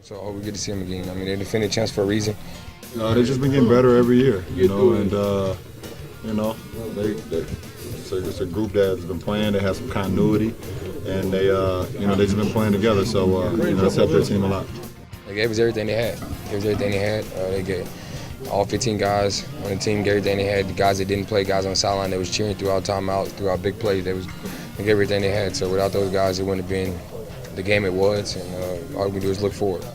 So I hope we get to see them again. I mean, they're defending champs for a reason. They've just been getting better every year, and it's a group that's been playing. They have some continuity, and they just been playing together. So that's helped their team a lot. They gave us everything they had. They gave all 15 guys on the team gave everything they had. The guys that didn't play, guys on the sideline, they was cheering throughout timeouts, throughout big plays. They gave everything they had. So without those guys, it wouldn't have been the game it was. And all we do is look forward.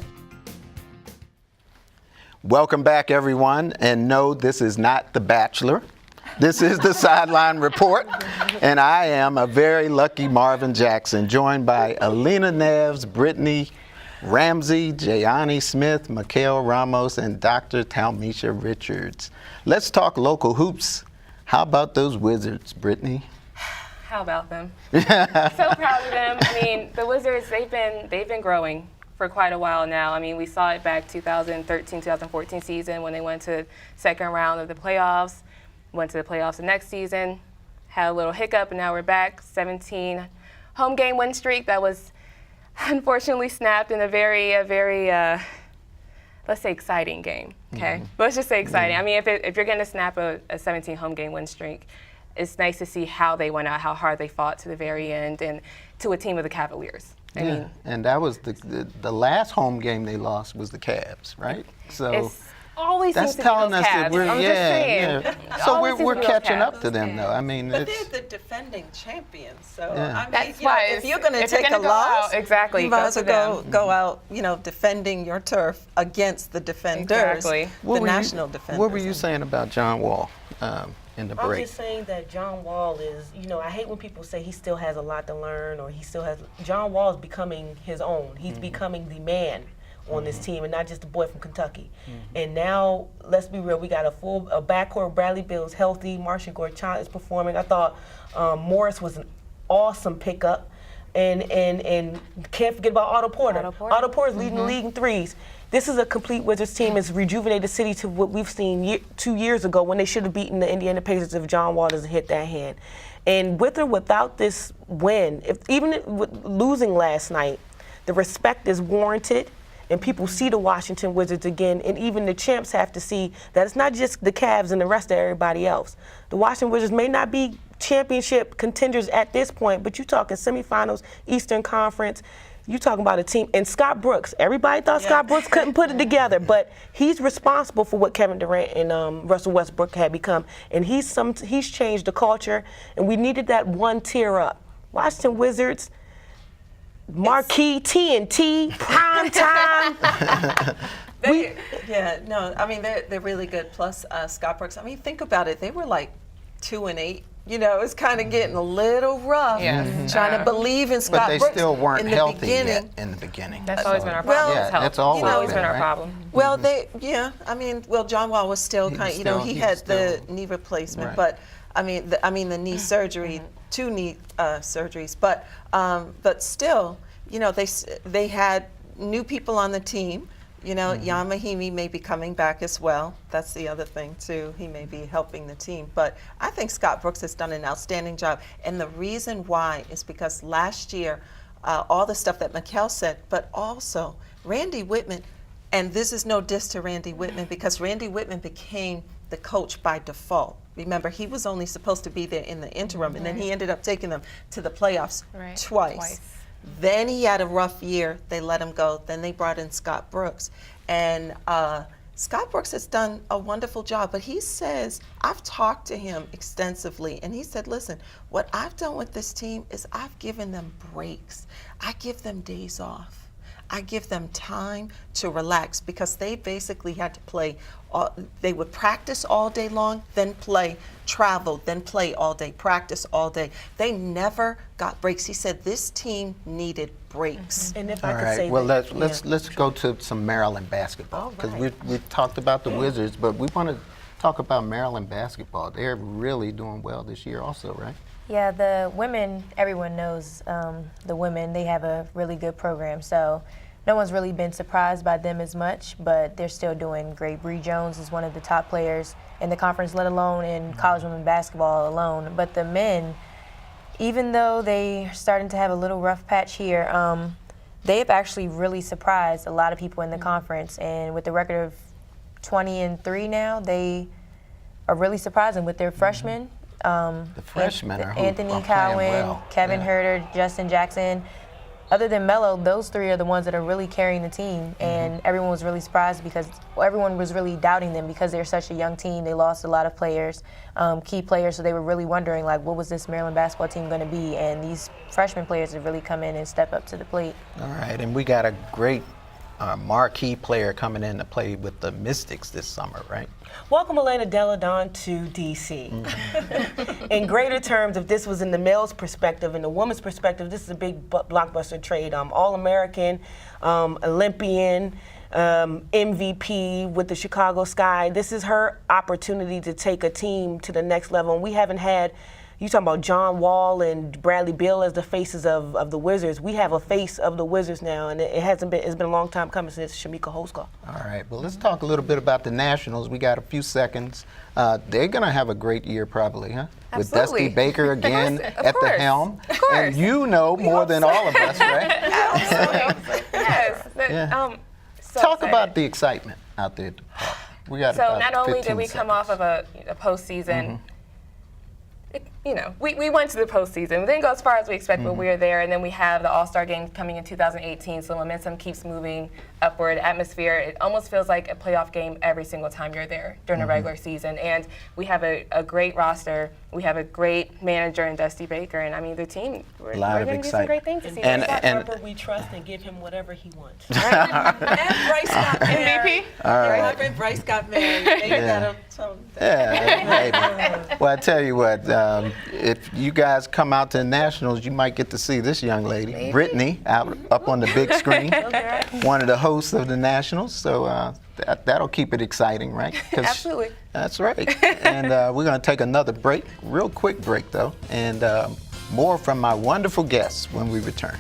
Welcome back, everyone. And no, this is not The Bachelor. This is the Sideline Report. And I am a very lucky Marvin Jackson, joined by Alina Neves, Brittany Ramsey, Jayani Smith, Mikhail Ramos, and Dr. Talmisha Richards. Let's talk local hoops. How about those Wizards, Brittany? How about them? So proud of them. I mean, the Wizards, they've been growing for quite a while now. I mean, we saw it back 2013, 2014 season when they went to second round of the playoffs, went to the playoffs the next season, had a little hiccup, and now we're back. 17 home game win streak that was unfortunately snapped in a very, let's say, exciting game. Okay, let's just say exciting. I mean, if you're going to snap a 17 home game win streak, it's nice to see how they went out, how hard they fought to the very end, and to a team of the Cavaliers. I mean, and that was the last home game they lost was the Cavs, right? So it's always that's seems to telling be us those that Cavs. we're I'm just saying. So Always we're seems to be those catching up Cavs. to them, though. I mean, But they're the defending champions, so I mean, That's you know, why if you're going to if you're take a gonna go loss, out, exactly, you might go as to well them. go out, defending your turf against the defenders, Exactly. the national defenders. What were you saying about John Wall in the I'm break? just saying that John Wall is, I hate when people say he still has a lot to learn or John Wall is becoming his own. He's becoming the man on this team and not just a boy from Kentucky. And now, let's be real, we got a backcourt. Bradley Beal's healthy. Marcin Gortat is performing. I thought Morris was an awesome pickup. And can't forget about Otto Porter. Otto Porter's leading the league in threes. This is a complete Wizards team. It's rejuvenated City to what we've seen 2 years ago when they should have beaten the Indiana Pacers if John Wall doesn't hit that hand. And with or without this win, even with losing last night, the respect is warranted. And people see the Washington Wizards again, and even the champs have to see that it's not just the Cavs and the rest of everybody else. The Washington Wizards may not be championship contenders at this point, but you're talking semifinals, Eastern Conference. You're talking about a team. And Scott Brooks, everybody thought Scott Brooks couldn't put it together, but he's responsible for what Kevin Durant and Russell Westbrook had become. And he's changed the culture, and we needed that one tier up. Washington Wizards, marquee, TNT, prime time. I mean, they're really good. Plus, Scott Brooks. I mean, think about it. They were like 2-8. It's kind of getting a little rough. Trying to believe in Scott Brooks. But they still weren't in the healthy beginning. yet in the beginning. That's always been our problem. Yeah, that's always been our right? problem. Well, John Wall was still kind of, he had the knee replacement, Right. but I mean the knee surgery, 2 knee surgeries, but still, they had new people on the team. Jan Mahimi may be coming back as well. That's the other thing, too. He may be helping the team. But I think Scott Brooks has done an outstanding job. And the reason why is because last year, all the stuff that Mikhail said, but also Randy Whitman, and this is no diss to Randy Whitman, because Randy Whitman became the coach by default. Remember, he was only supposed to be there in the interim, and then he ended up taking them to the playoffs twice. Then he had a rough year. They let him go. Then they brought in Scott Brooks. And Scott Brooks has done a wonderful job. But he says, I've talked to him extensively, and he said, listen, what I've done with this team is I've given them breaks. I give them days off. I give them time to relax because they basically had to play. They would practice all day long, then play, travel, then play all day, practice all day. They never got breaks. He said this team needed breaks. And if I could say well, that, let's go to some Maryland basketball because we talked about the Wizards, but we want to talk about Maryland basketball. They're really doing well this year also, right? Yeah, the women, everyone knows the women, they have a really good program. So no one's really been surprised by them as much, but they're still doing great. Bree Jones is one of the top players in the conference, let alone in college women basketball alone. But the men, even though they're starting to have a little rough patch here, they have actually really surprised a lot of people in the conference. And with the record of 20-3 now, they are really surprising with their freshmen. The freshmen are Anthony playing Cowan, well. Kevin Herter, Justin Jackson. Other than Melo, those three are the ones that are really carrying the team, and everyone was really surprised because everyone was really doubting them because they're such a young team. They lost a lot of players, key players, so they were really wondering, like, what was this Maryland basketball team going to be? And these freshman players have really come in and step up to the plate. All right, and we got a great marquee player coming in to play with the Mystics this summer, right? Welcome Elena Deladon to D.C. In greater terms, if this was in the male's perspective, in the woman's perspective, this is a big blockbuster trade. All-American, Olympian, MVP with the Chicago Sky. This is her opportunity to take a team to the next level. And we haven't had, you talking about John Wall and Bradley Beal as the faces of the Wizards. We have a face of the Wizards now, and it's been a long time coming since Shamika Hoskell. All right, well, let's talk a little bit about the Nationals. We got a few seconds. They're going to have a a great year probably, huh? Absolutely. With Dusty Baker again at the helm. Of course. And you know more than all of us, right? Yes. So Talk excited. about the excitement out there at the park. We got So about not only 15 did we come off seconds. of a postseason, we went to the postseason. We didn't go as far as we expected, but we were there. And then we have the All-Star game coming in 2018, so momentum keeps moving upward. Atmosphere, it almost feels like a playoff game every single time you're there during the regular season. And we have a great roster. We have a great manager in Dusty Baker. And I mean, the team, we're going to do some great things this season. And Harper, we trust and give him whatever he wants. And Bryce got married. MVP? All right. And Bryce got married. Maybe that'll tell him that. Yeah, maybe. Well, I tell you what, if you guys come out to the Nationals, you might get to see this young lady, Brittany, up on the big screen, one of the hosts of the Nationals. So that'll keep it exciting, right? 'Cause Absolutely. That's right. And we're going to take another break, real quick break though, and more from my wonderful guests when we return.